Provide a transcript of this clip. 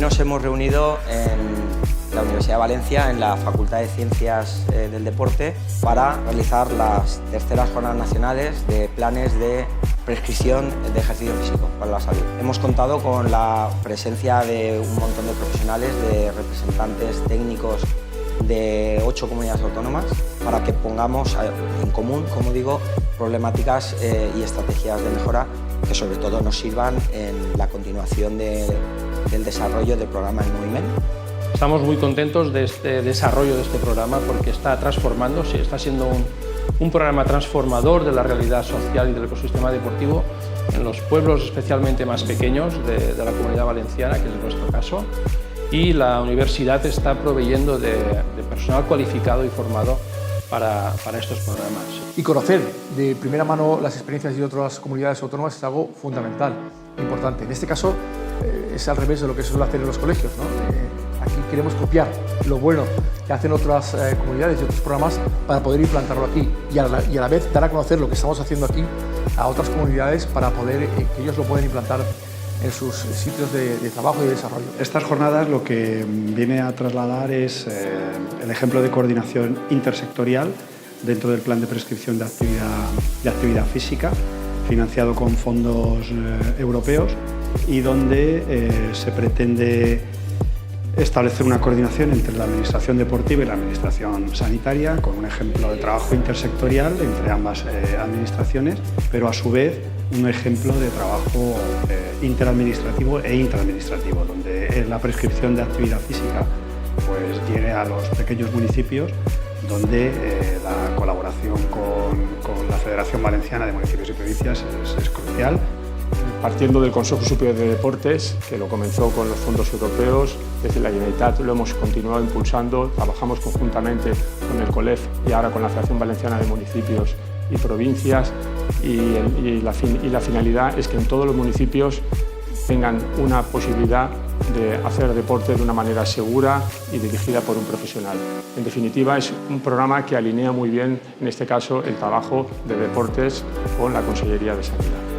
nos hemos reunido en la Universidad de Valencia, en la Facultad de Ciencias del Deporte, para realizar las terceras jornadas nacionales de planes de prescripción de ejercicio físico para la salud. Hemos contado con la presencia de un montón de profesionales, de representantes técnicos de 8 comunidades autónomas, para que pongamos en común, como digo, problemáticas y estrategias de mejora que sobre todo nos sirvan en la continuación del desarrollo del programa en movimiento. Estamos muy contentos de este desarrollo de este programa porque está transformándose, está siendo un programa transformador de la realidad social y del ecosistema deportivo en los pueblos especialmente más pequeños de la Comunidad Valenciana, que es nuestro caso, y la universidad está proveyendo de personal cualificado y formado para estos programas. Y conocer de primera mano las experiencias de otras comunidades autónomas es algo fundamental, importante. En este caso es al revés de lo que se suele hacer en los colegios, ¿no? Aquí queremos copiar lo bueno que hacen otras comunidades y otros programas para poder implantarlo aquí y a la vez dar a conocer lo que estamos haciendo aquí a otras comunidades para poder que ellos lo puedan implantar en sus sitios de trabajo y de desarrollo. Estas jornadas lo que viene a trasladar es el ejemplo de coordinación intersectorial dentro del plan de prescripción de actividad física, financiado con fondos europeos, y donde se pretende establecer una coordinación entre la administración deportiva y la administración sanitaria, con un ejemplo de trabajo intersectorial entre ambas administraciones, pero a su vez un ejemplo de trabajo interadministrativo e intraadministrativo, donde la prescripción de actividad física pues llegue a los pequeños municipios, donde la colaboración con la Federación Valenciana de Municipios y Provincias es crucial. Partiendo del Consejo Superior de Deportes, que lo comenzó con los fondos europeos, desde la Generalitat lo hemos continuado impulsando, trabajamos conjuntamente con el COLEF y ahora con la Federación Valenciana de Municipios y Provincias, y la finalidad es que en todos los municipios tengan una posibilidad de hacer deporte de una manera segura y dirigida por un profesional. En definitiva, es un programa que alinea muy bien, en este caso, el trabajo de deportes con la Consellería de Sanidad.